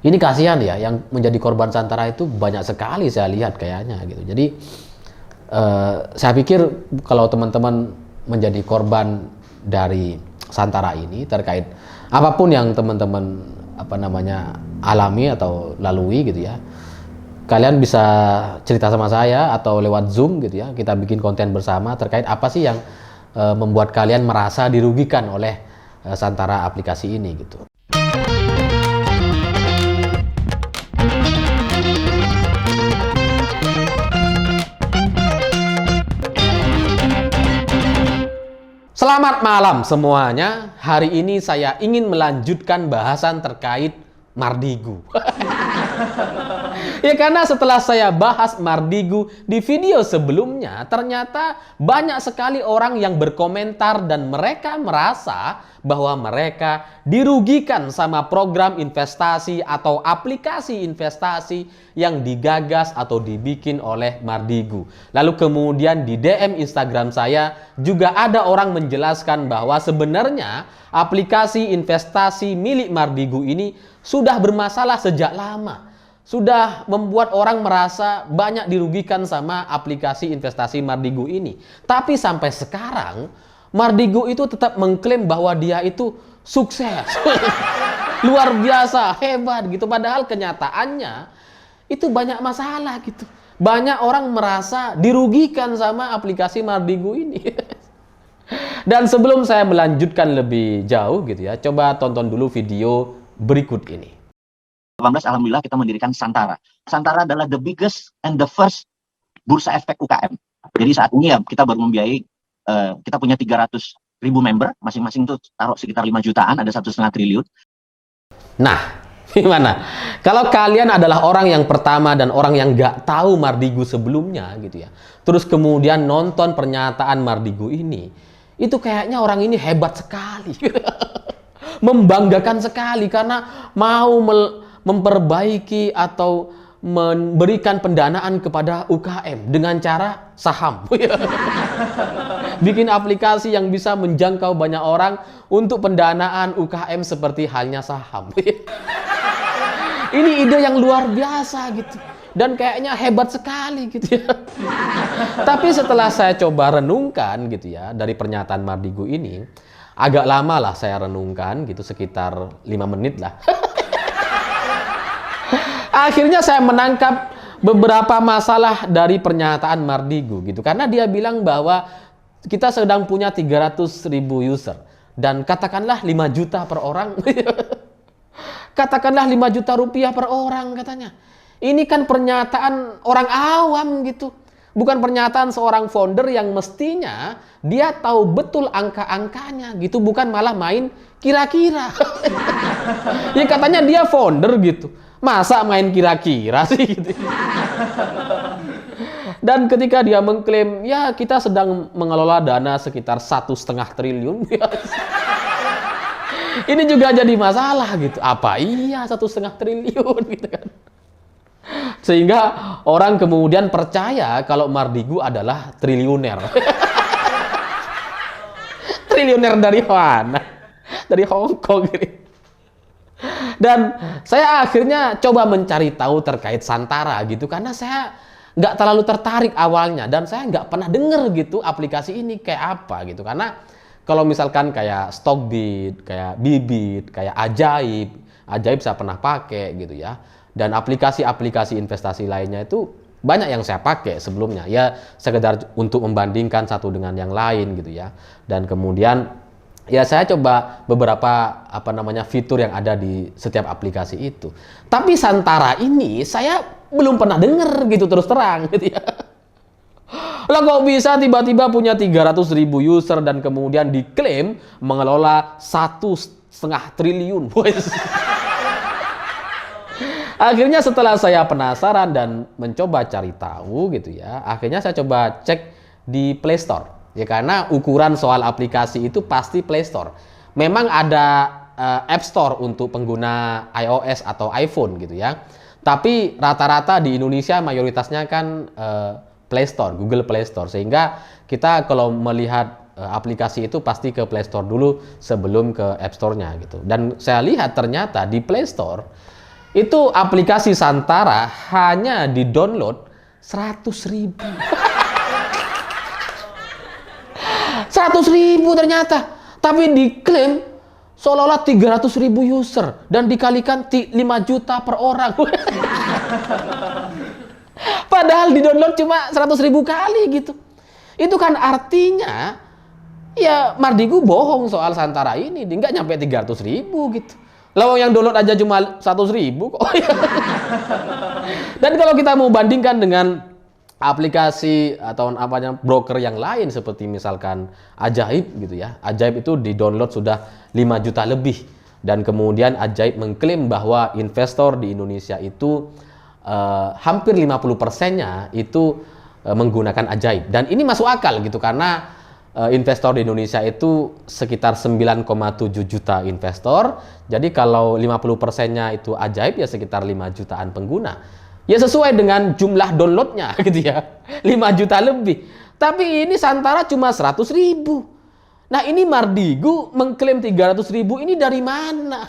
Ini kasihan ya, yang menjadi korban Santara itu banyak sekali saya lihat kayaknya gitu. Jadi saya pikir kalau teman-teman menjadi korban dari Santara ini terkait apapun yang teman-teman alami atau lalui gitu ya, kalian bisa cerita sama saya atau lewat Zoom gitu ya, kita bikin konten bersama terkait apa sih yang membuat kalian merasa dirugikan oleh Santara aplikasi ini gitu. Selamat malam semuanya. Hari ini saya ingin melanjutkan bahasan terkait Mardigu. Ya karena setelah saya bahas Mardigu di video sebelumnya, ternyata banyak sekali orang yang berkomentar dan mereka merasa bahwa mereka dirugikan sama program investasi atau aplikasi investasi yang digagas atau dibikin oleh Mardigu. Lalu kemudian di DM Instagram saya juga ada orang menjelaskan bahwa sebenarnya aplikasi investasi milik Mardigu ini sudah bermasalah sejak lama. Sudah membuat orang merasa banyak dirugikan sama aplikasi investasi Mardigu ini. Tapi sampai sekarang Mardigu itu tetap mengklaim bahwa dia itu sukses. Luar biasa, hebat gitu. Padahal kenyataannya itu banyak masalah gitu. Banyak orang merasa dirugikan sama aplikasi Mardigu ini. Dan sebelum saya melanjutkan lebih jauh gitu ya, coba tonton dulu video berikut ini. 18 alhamdulillah kita mendirikan Santara. Santara adalah the biggest and the first bursa efek UKM. Jadi saat ini ya kita baru membiayai, kita punya 300.000 member, masing-masing tuh taruh sekitar 5 jutaan, ada 1,5 triliun. Nah, gimana? Kalau kalian adalah orang yang pertama dan orang yang nggak tahu Mardigu sebelumnya gitu ya, terus kemudian nonton pernyataan Mardigu ini, itu kayaknya orang ini hebat sekali. Membanggakan sekali karena mau memperbaiki atau memberikan pendanaan kepada UKM dengan cara saham. Bikin aplikasi yang bisa menjangkau banyak orang untuk pendanaan UKM seperti halnya saham. Ini ide yang luar biasa gitu. Dan kayaknya hebat sekali gitu ya. Tapi setelah saya coba renungkan gitu ya, dari pernyataan Mardigu ini, agak lama lah saya renungkan gitu, sekitar 5 menit lah. Akhirnya saya menangkap beberapa masalah dari pernyataan Mardigu gitu. Karena dia bilang bahwa kita sedang punya 300.000 user. Dan katakanlah 5 juta per orang. Katakanlah 5 juta rupiah per orang katanya. Ini kan pernyataan orang awam gitu. Bukan pernyataan seorang founder yang mestinya dia tahu betul angka-angkanya gitu. Bukan malah main kira-kira. Ya katanya dia founder gitu. Masa main kira-kira sih gitu. Dan ketika dia mengklaim, ya kita sedang mengelola dana sekitar 1,5 triliun. Ini juga jadi masalah gitu. Apa iya 1,5 triliun gitu kan. Sehingga orang kemudian percaya kalau Mardigu adalah triliuner. Triliuner dari mana? Dari Hong Kong gitu. Dan saya akhirnya coba mencari tahu terkait Santara gitu, karena saya nggak terlalu tertarik awalnya dan saya nggak pernah denger gitu aplikasi ini kayak apa gitu. Karena kalau misalkan kayak Stockbit, kayak Bibit, kayak Ajaib saya pernah pakai gitu ya. Dan aplikasi-aplikasi investasi lainnya itu banyak yang saya pakai sebelumnya ya, sekedar untuk membandingkan satu dengan yang lain gitu ya. Dan kemudian ya saya coba beberapa fitur yang ada di setiap aplikasi itu. Tapi Santara ini saya belum pernah denger gitu, terus terang gitu ya. Lah kok bisa tiba-tiba punya 300.000 user dan kemudian diklaim mengelola 1,5 triliun. Akhirnya setelah saya penasaran dan mencoba cari tahu gitu ya, akhirnya saya coba cek di Play Store. Ya karena ukuran soal aplikasi itu pasti Play Store. Memang ada App Store untuk pengguna iOS atau iPhone gitu ya. Tapi rata-rata di Indonesia mayoritasnya kan Play Store, Google Play Store. Sehingga kita kalau melihat aplikasi itu pasti ke Play Store dulu sebelum ke App Store-nya gitu. Dan saya lihat ternyata di Play Store Itu aplikasi Santara hanya di-download 100.000. 100.000 ternyata. Tapi diklaim seolah-olah 300.000 user dan dikalikan 5 juta per orang. Padahal di-download cuma 100.000 kali gitu. Itu kan artinya ya Mardigu bohong soal Santara ini. Dia nggak nyampe 300.000 gitu. Lalu yang download aja cuma 100.000 kok. Dan kalau kita mau bandingkan dengan aplikasi atau broker yang lain seperti misalkan Ajaib gitu ya. Ajaib itu di-download sudah 5 juta lebih. Dan kemudian Ajaib mengklaim bahwa investor di Indonesia itu hampir 50%-nya itu menggunakan Ajaib. Dan ini masuk akal gitu karena investor di Indonesia itu sekitar 9,7 juta investor. Jadi kalau 50%-nya itu Ajaib ya sekitar 5 jutaan pengguna. Ya sesuai dengan jumlah downloadnya gitu ya. 5 juta lebih. Tapi ini Santara cuma 100.000. Nah ini Mardigu mengklaim 300.000 ini dari mana?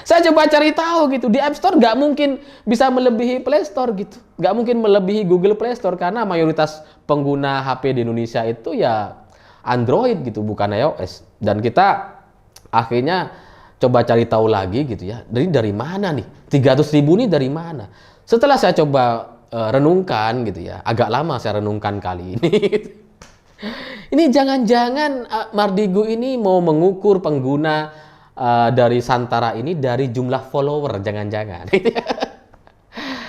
Saya coba cari tahu gitu. Di App Store nggak mungkin bisa melebihi Play Store gitu. Nggak mungkin melebihi Google Play Store karena mayoritas pengguna HP di Indonesia itu ya Android gitu, bukan iOS. Dan kita akhirnya coba cari tahu lagi gitu ya. Dari mana nih? 300.000 ini dari mana? Setelah saya coba renungkan gitu ya. Agak lama saya renungkan kali ini. Ini jangan-jangan Mardigu ini mau mengukur pengguna dari Santara ini dari jumlah follower, jangan-jangan.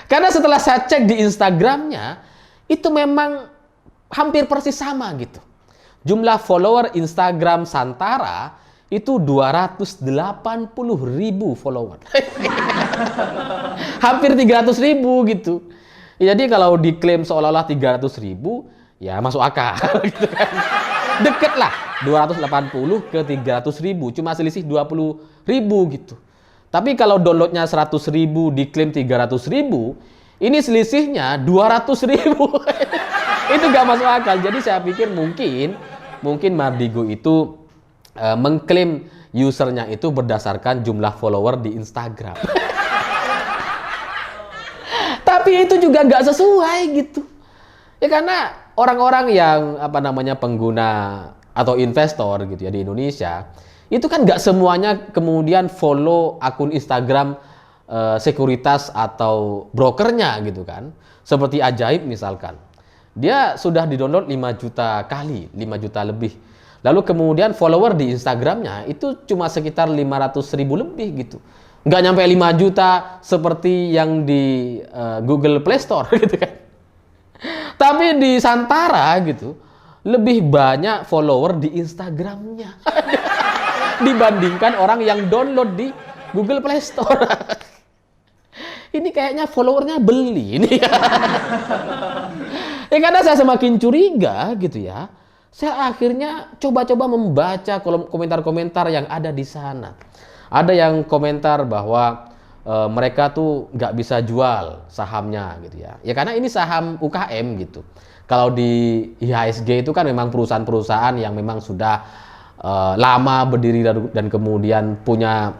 Karena setelah saya cek di Instagramnya, itu memang hampir persis sama gitu. Jumlah follower Instagram Santara itu 280.000 follower. Hampir 300.000 gitu. Jadi kalau diklaim seolah-olah 300.000, ya masuk akal gitu kan. Deket lah, 280 ke 300.000, cuma selisih 20.000 gitu. Tapi kalau downloadnya 100.000 diklaim 300.000, ini selisihnya 200.000. Itu gak masuk akal. Jadi saya pikir mungkin Mardigu itu mengklaim usernya itu berdasarkan jumlah follower di Instagram. Tapi itu juga gak sesuai gitu. Ya karena orang-orang yang pengguna atau investor gitu ya di Indonesia itu kan nggak semuanya kemudian follow akun Instagram sekuritas atau brokernya gitu kan, seperti Ajaib misalkan dia sudah di-download 5 juta kali, 5 juta lebih, lalu kemudian follower di Instagramnya itu cuma sekitar 500.000 lebih gitu, nggak nyampe 5 juta seperti yang di Google Play Store gitu kan. Tapi di Santara gitu lebih banyak follower di Instagramnya dibandingkan orang yang download di Google Play Store. Ini kayaknya followernya beli ini. Karena saya semakin curiga gitu ya. Saya akhirnya coba-coba membaca komentar-komentar yang ada di sana. Ada yang komentar bahwa mereka tuh nggak bisa jual sahamnya gitu ya. Ya karena ini saham UKM gitu. Kalau di IHSG itu kan memang perusahaan-perusahaan yang memang sudah lama berdiri dan kemudian punya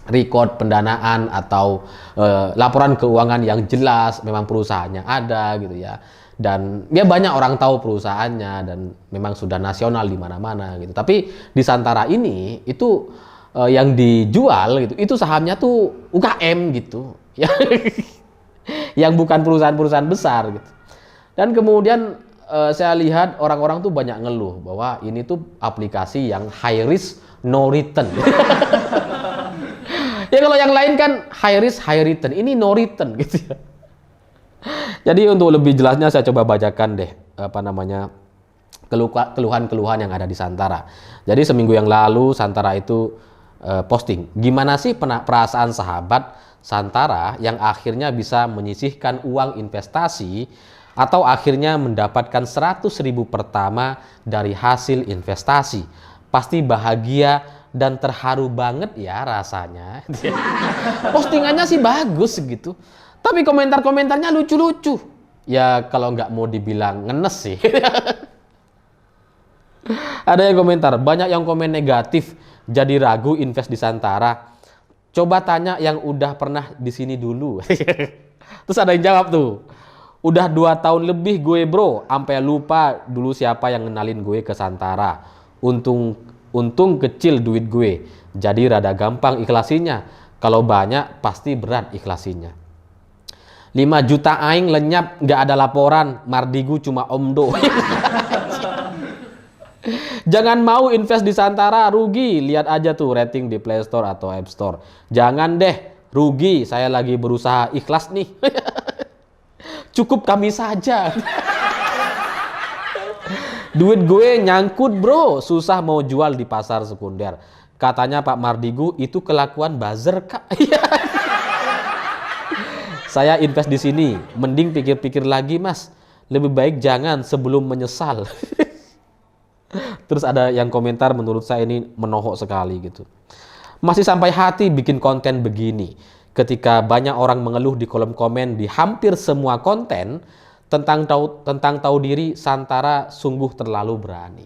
record pendanaan atau laporan keuangan yang jelas, memang perusahaannya ada gitu ya. Dan ya banyak orang tahu perusahaannya dan memang sudah nasional di mana-mana gitu. Tapi di Santara ini itu yang dijual gitu, itu sahamnya tuh UKM gitu, ya, yang bukan perusahaan-perusahaan besar gitu. Dan kemudian saya lihat orang-orang tuh banyak ngeluh bahwa ini tuh aplikasi yang high risk no return. Ya kalau yang lain kan high risk high return, ini no return gitu ya. Jadi untuk lebih jelasnya saya coba bacakan deh keluhan-keluhan yang ada di Santara. Jadi seminggu yang lalu Santara itu posting, gimana sih perasaan sahabat Santara yang akhirnya bisa menyisihkan uang investasi atau akhirnya mendapatkan 100.000 pertama dari hasil investasi. Pasti bahagia dan terharu banget ya rasanya. Postingannya sih bagus gitu, tapi komentar-komentarnya lucu-lucu. Ya kalau nggak mau dibilang ngenes sih. Ada yang komentar, banyak yang komen negatif, jadi ragu invest di Santara. Coba tanya yang udah pernah di sini dulu. Terus ada yang jawab tuh. Udah 2 tahun lebih gue bro, sampai lupa dulu siapa yang ngenalin gue ke Santara. Untung kecil duit gue, jadi rada gampang ikhlasinya. Kalau banyak pasti berat ikhlasinya. 5 juta aing lenyap, nggak ada laporan. Mardigu cuma omdo. Jangan mau invest di Santara, rugi. Lihat aja tuh rating di Play Store atau App Store. Jangan deh, rugi. Saya lagi berusaha ikhlas nih. Cukup kami saja. Duit gue nyangkut bro, susah mau jual di pasar sekunder. Katanya Pak Mardigu itu kelakuan buzzer kak. Saya invest di sini, mending pikir-pikir lagi mas. Lebih baik jangan sebelum menyesal. Terus ada yang komentar menurut saya ini menohok sekali gitu. Masih sampai hati bikin konten begini. Ketika banyak orang mengeluh di kolom komen di hampir semua konten tentang tahu diri, Santara sungguh terlalu berani.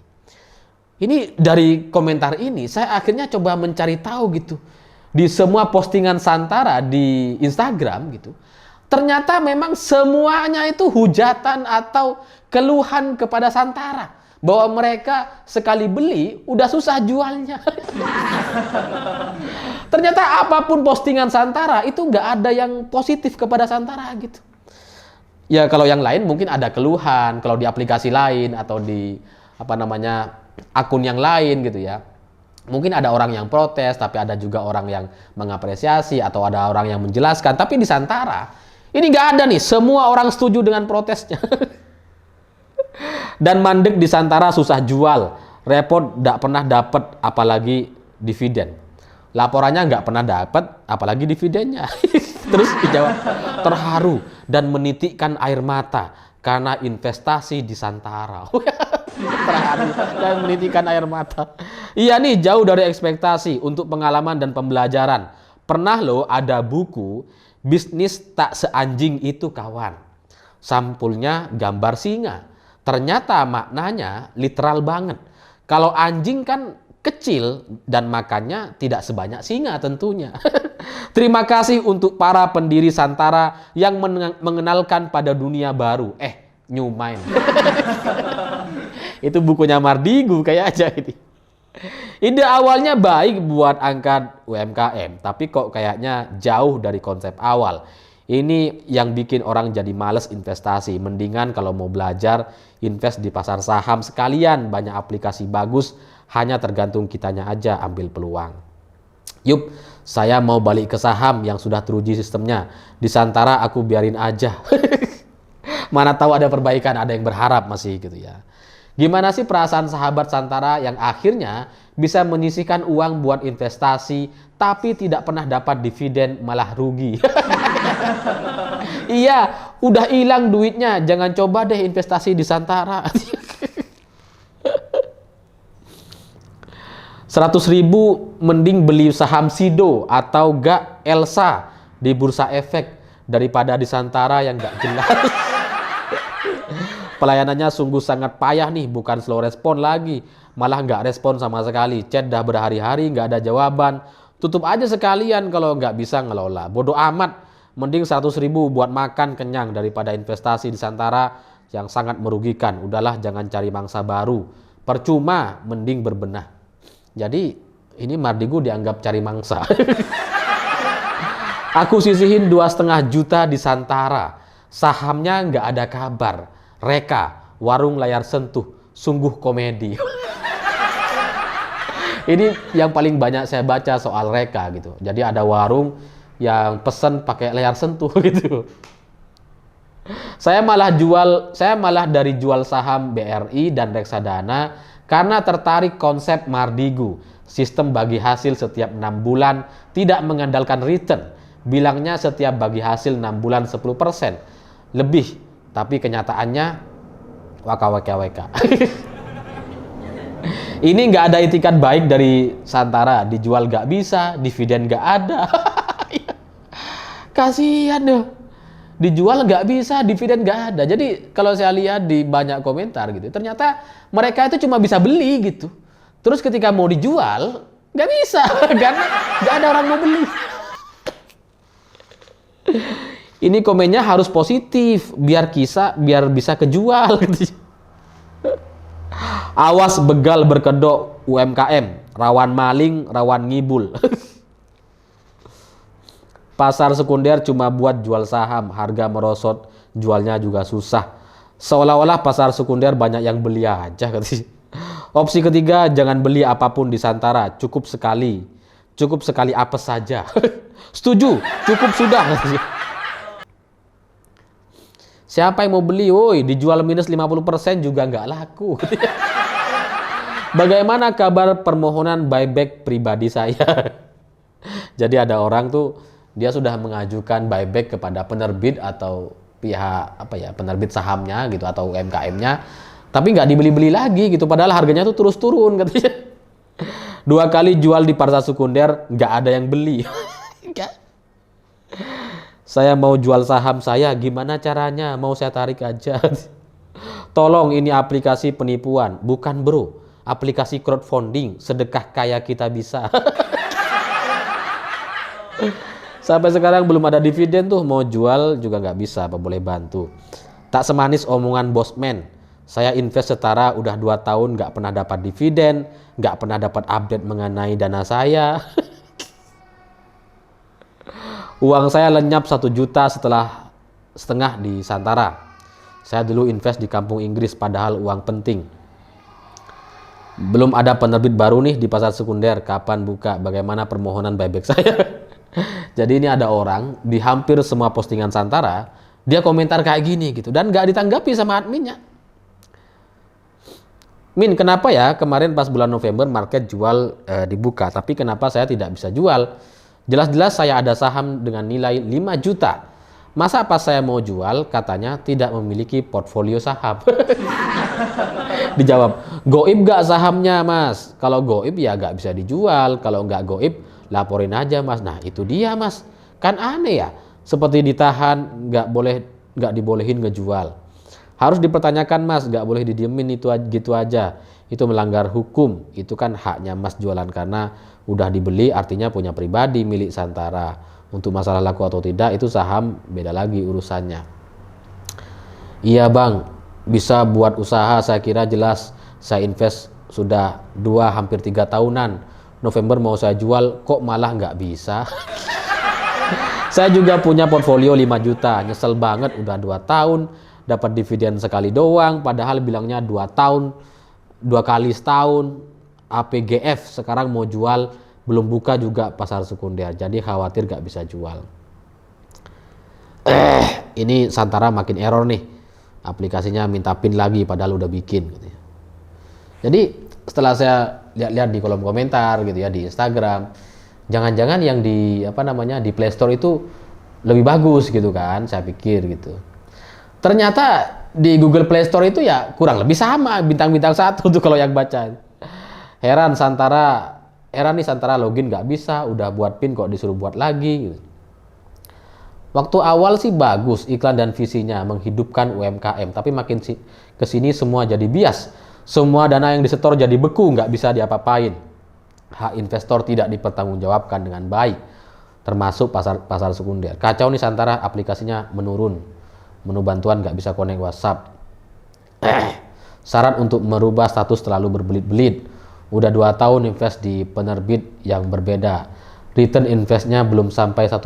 Ini dari komentar ini saya akhirnya coba mencari tahu gitu. Di semua postingan Santara di Instagram gitu. Ternyata memang semuanya itu hujatan atau keluhan kepada Santara. Bahwa mereka sekali beli udah susah jualnya. Ternyata apapun postingan Santara itu nggak ada yang positif kepada Santara gitu. Ya kalau yang lain mungkin ada keluhan kalau di aplikasi lain atau di akun yang lain gitu ya. Mungkin ada orang yang protes tapi ada juga orang yang mengapresiasi atau ada orang yang menjelaskan. Tapi di Santara ini nggak ada nih, semua orang setuju dengan protesnya. Dan mandek di Santara susah jual, repot nggak pernah dapat apalagi dividen. Laporannya nggak pernah dapat apalagi dividennya. Terus dijawab terharu dan menitikkan air mata karena investasi di Santara. Terharu dan menitikkan air mata. Iya nih jauh dari ekspektasi untuk pengalaman dan pembelajaran. Pernah loh ada buku bisnis tak seanjing itu kawan. Sampulnya gambar singa. Ternyata maknanya literal banget. Kalau anjing kan kecil dan makannya tidak sebanyak singa tentunya. Terima kasih untuk para pendiri Santara yang mengenalkan pada dunia baru. New Mind. Itu bukunya Mardigu kayak aja ini. Ide awalnya baik buat angkat UMKM, tapi kok kayaknya jauh dari konsep awal. Ini yang bikin orang jadi males investasi. Mendingan kalau mau belajar, invest di pasar saham sekalian. Banyak aplikasi bagus, hanya tergantung kitanya aja ambil peluang. Yup, saya mau balik ke saham yang sudah teruji sistemnya. Di Santara aku biarin aja. Mana tahu ada perbaikan, ada yang berharap masih gitu ya. Gimana sih perasaan sahabat Santara yang akhirnya bisa menyisihkan uang buat investasi tapi tidak pernah dapat dividen malah rugi? Iya, udah hilang duitnya, jangan coba deh investasi di Santara. 100.000 mending beli saham Sido atau gak Elsa di Bursa Efek daripada di Santara yang gak jelas. Pelayanannya sungguh sangat payah nih, bukan slow respon lagi, malah nggak respon sama sekali. Chat dah berhari-hari nggak ada jawaban. Tutup aja sekalian kalau nggak bisa ngelola. Bodoh amat, mending 100.000 buat makan kenyang daripada investasi di Santara yang sangat merugikan. Udahlah jangan cari mangsa baru, percuma, mending berbenah. Jadi ini Mardigu dianggap cari mangsa. Aku sisihin 2,5 juta di Santara, sahamnya nggak ada kabar. Reka, warung layar sentuh, sungguh komedi. Ini yang paling banyak saya baca soal Reka gitu. Jadi ada warung yang pesen pakai layar sentuh gitu. Saya malah dari jual saham BRI dan Reksadana karena tertarik konsep Mardigu. Sistem bagi hasil setiap 6 bulan, tidak mengandalkan return. Bilangnya setiap bagi hasil 6 bulan 10% lebih. Tapi kenyataannya waka. Ini nggak ada itikat baik dari Santara, dijual nggak bisa, dividen nggak ada. Kasihan deh, dijual nggak bisa, dividen nggak ada. Jadi kalau saya lihat di banyak komentar gitu, ternyata mereka itu cuma bisa beli gitu. Terus ketika mau dijual nggak bisa, karena nggak ada orang mau beli. Ini komennya harus positif biar bisa kejual. Awas begal berkedok UMKM, rawan maling, rawan ngibul. Pasar sekunder cuma buat jual saham, harga merosot, jualnya juga susah. Seolah-olah pasar sekunder banyak yang beli aja. Opsi ketiga, jangan beli apapun di Santara, cukup sekali apes saja. Setuju, cukup sudah. Siapa yang mau beli? Woi, dijual minus 50% juga nggak laku. Bagaimana kabar permohonan buyback pribadi saya? Jadi ada orang tuh, dia sudah mengajukan buyback kepada penerbit atau pihak penerbit sahamnya gitu atau UMKM-nya, tapi nggak dibeli-beli lagi gitu, padahal harganya tuh terus turun katanya. 2 kali jual di pasar sekunder nggak ada yang beli. Saya mau jual saham saya, gimana caranya? Mau saya tarik aja. Tolong, ini aplikasi penipuan, bukan bro, aplikasi crowdfunding, sedekah kaya kita bisa. Sampai sekarang belum ada dividen tuh, mau jual juga nggak bisa, apa boleh bantu. Tak semanis omongan bosman, saya invest setara udah 2 tahun nggak pernah dapat dividen, nggak pernah dapat update mengenai dana saya. Uang saya lenyap 1,5 juta setengah di Santara. Saya dulu invest di kampung Inggris, padahal uang penting. Belum ada penerbit baru nih di pasar sekunder, kapan buka? Bagaimana permohonan buyback saya? Jadi ini ada orang di hampir semua postingan Santara, dia komentar kayak gini gitu, dan nggak ditanggapi sama adminnya. Min, kenapa ya kemarin pas bulan November market jual dibuka, tapi kenapa saya tidak bisa jual? Jelas-jelas saya ada saham dengan nilai 5 juta. Masa pas saya mau jual katanya tidak memiliki portfolio saham? Dijawab, goib gak sahamnya mas? Kalau goib ya gak bisa dijual. Kalau nggak goib laporin aja mas. Nah itu dia mas. Kan aneh ya. Seperti ditahan, nggak dibolehin ngejual. Harus dipertanyakan mas, nggak boleh didiemin itu gitu aja. Itu melanggar hukum. Itu kan haknya mas jualan karena udah dibeli, artinya punya pribadi milik Santara. Untuk masalah laku atau tidak itu saham beda lagi urusannya. Iya bang, bisa buat usaha, saya kira jelas. Saya invest sudah 2 hampir 3 tahunan. November mau saya jual kok malah nggak bisa. Saya juga punya portfolio 5 juta. Nyesel banget udah 2 tahun dapat dividen sekali doang, padahal bilangnya 2 tahun, 2 kali setahun. APGF sekarang mau jual, belum buka juga pasar sekunder, jadi khawatir gak bisa jual. Ini Santara makin error nih, aplikasinya minta pin lagi padahal udah bikin gitu ya. Jadi setelah saya lihat-lihat di kolom komentar gitu ya di Instagram, jangan-jangan yang di di Play Store itu lebih bagus gitu kan, saya pikir gitu. Ternyata di Google Play Store itu ya kurang lebih sama, bintang-bintang 1 tuh kalau yang baca. Heran nih Santara login nggak bisa, udah buat pin kok disuruh buat lagi gitu. Waktu awal sih bagus iklan dan visinya menghidupkan UMKM, tapi makin kesini semua jadi bias. Semua dana yang disetor jadi beku, nggak bisa diapa-apain. Hak investor tidak dipertanggungjawabkan dengan baik, termasuk pasar sekunder. Kacau nih Santara, aplikasinya menurun, menu bantuan nggak bisa connect WhatsApp. Syarat untuk merubah status terlalu berbelit-belit. Udah 2 tahun invest di penerbit yang berbeda. Return investnya belum sampai 1%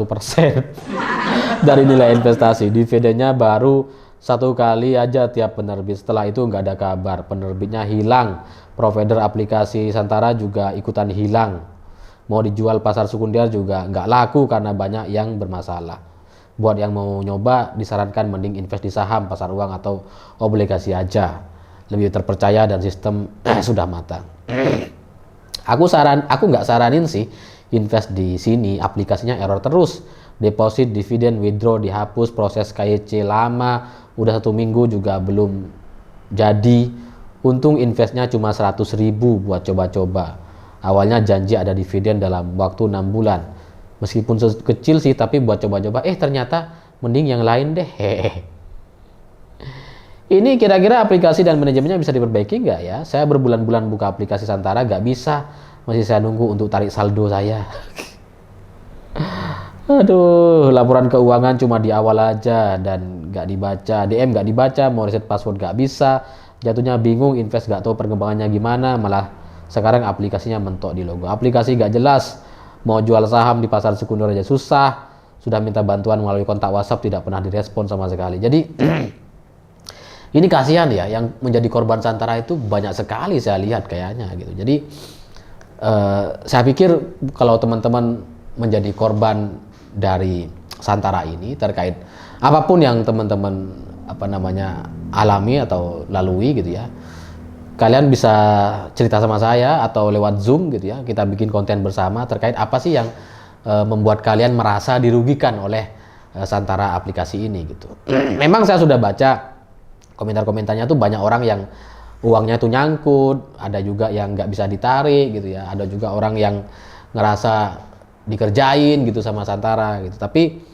dari nilai investasi. Dividennya baru 1 kali aja tiap penerbit. Setelah itu nggak ada kabar. Penerbitnya hilang. Provider aplikasi Santara juga ikutan hilang. Mau dijual pasar sekunder juga nggak laku karena banyak yang bermasalah. Buat yang mau nyoba, disarankan mending invest di saham, pasar uang atau obligasi aja. Lebih terpercaya dan sistem sudah matang. Aku nggak saranin sih invest di sini, aplikasinya error terus. Deposit, dividen, withdraw dihapus, proses KYC lama, udah 1 minggu juga belum jadi. Untung investnya cuma 100.000 buat coba-coba. Awalnya janji ada dividen dalam waktu 6 bulan. Meskipun kecil sih, tapi buat coba-coba, ternyata mending yang lain deh. Ini kira-kira aplikasi dan manajemennya bisa diperbaiki nggak ya? Saya berbulan-bulan buka aplikasi Santara nggak bisa. Masih saya nunggu untuk tarik saldo saya. Aduh, laporan keuangan cuma di awal aja dan nggak dibaca, DM nggak dibaca, mau reset password nggak bisa, jatuhnya bingung, invest nggak tahu perkembangannya gimana, malah sekarang aplikasinya mentok di logo. Aplikasi nggak jelas, mau jual saham di pasar sekunder aja susah, sudah minta bantuan melalui kontak WhatsApp tidak pernah direspon sama sekali. Jadi ini kasihan ya, yang menjadi korban Santara itu banyak sekali saya lihat kayaknya gitu. Jadi saya pikir kalau teman-teman menjadi korban dari Santara ini terkait apapun yang teman-teman alami atau lalui gitu ya, kalian bisa cerita sama saya atau lewat Zoom gitu ya, kita bikin konten bersama terkait apa sih yang membuat kalian merasa dirugikan oleh Santara aplikasi ini gitu. Memang saya sudah baca komentar-komentarnya tuh banyak orang yang uangnya tuh nyangkut, ada juga yang nggak bisa ditarik gitu ya, ada juga orang yang ngerasa dikerjain gitu sama Santara gitu. Tapi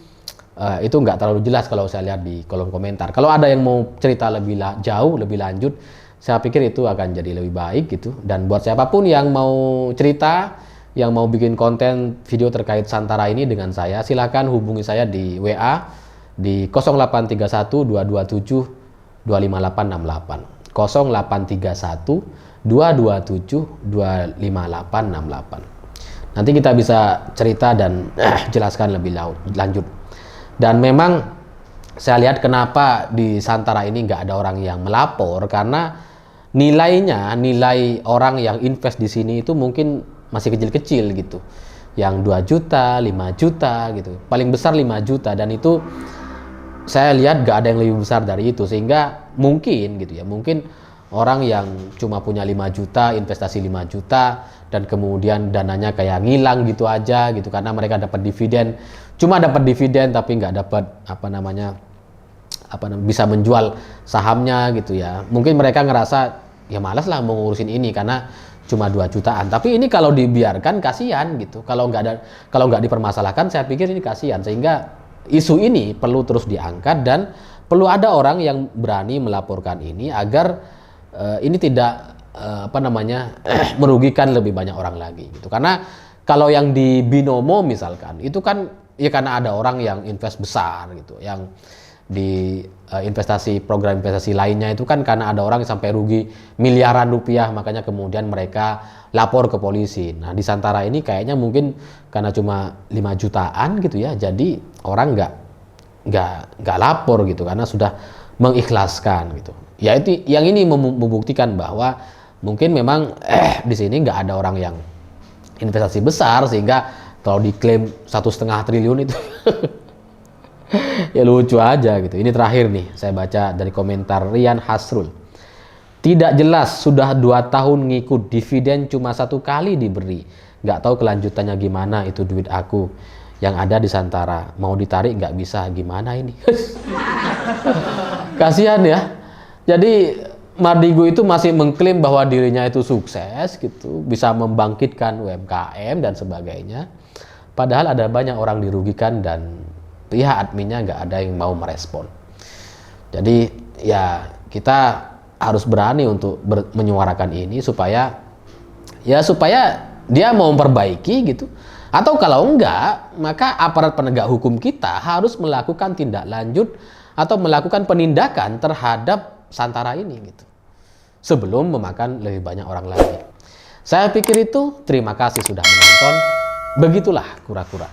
itu nggak terlalu jelas kalau saya lihat di kolom komentar. Kalau ada yang mau cerita lebih jauh, lebih lanjut, saya pikir itu akan jadi lebih baik gitu. Dan buat siapapun yang mau cerita, yang mau bikin konten video terkait Santara ini dengan saya, silakan hubungi saya di WA di 0831 227 25868. 0831 227 25868. Nanti kita bisa cerita dan jelaskan lebih lanjut. Dan memang saya lihat kenapa di Santara ini nggak ada orang yang melapor, karena nilai orang yang invest di sini itu mungkin masih kecil-kecil gitu. Yang 2 juta, 5 juta gitu. Paling besar 5 juta, dan itu saya lihat nggak ada yang lebih besar dari itu. Sehingga mungkin gitu ya, mungkin orang yang cuma punya 5 juta, investasi 5 juta, dan kemudian dananya kayak ngilang gitu aja gitu, karena mereka dapat dividen, cuma dapat dividen tapi nggak dapat bisa menjual sahamnya gitu ya. Mungkin mereka ngerasa ya malas lah mau ngurusin ini karena cuma 2 jutaan. Tapi ini kalau dibiarkan kasihan gitu. Kalau nggak dipermasalahkan, saya pikir ini kasihan. Sehingga isu ini perlu terus diangkat dan perlu ada orang yang berani melaporkan ini agar ini tidak merugikan lebih banyak orang lagi gitu. Karena kalau yang di Binomo misalkan itu kan ya karena ada orang yang invest besar gitu, yang di program investasi lainnya itu kan karena ada orang yang sampai rugi miliaran rupiah, makanya kemudian mereka lapor ke polisi. Nah di Santara ini kayaknya mungkin karena cuma 5 jutaan gitu ya, jadi orang nggak lapor gitu karena sudah mengikhlaskan gitu. Ya itu yang ini membuktikan bahwa mungkin memang di sini nggak ada orang yang investasi besar sehingga kalau diklaim 1,5 triliun itu ya lucu aja gitu. Ini terakhir nih, saya baca dari komentar Rian Hasrul. Tidak jelas, sudah 2 tahun ngikut, dividen cuma 1 kali diberi. Nggak tahu kelanjutannya gimana itu duit aku yang ada di Santara. Mau ditarik nggak bisa, gimana ini? Kasihan ya. Jadi Mardigu itu masih mengklaim bahwa dirinya itu sukses gitu, bisa membangkitkan UMKM dan sebagainya. Padahal ada banyak orang dirugikan dan pihak adminnya nggak ada yang mau merespon. Jadi ya kita harus berani untuk menyuarakan ini supaya dia mau memperbaiki gitu. Atau kalau enggak, maka aparat penegak hukum kita harus melakukan tindak lanjut atau melakukan penindakan terhadap Santara ini gitu, sebelum memakan lebih banyak orang lagi. Saya pikir itu. Terima kasih sudah menonton. Begitulah kura-kura.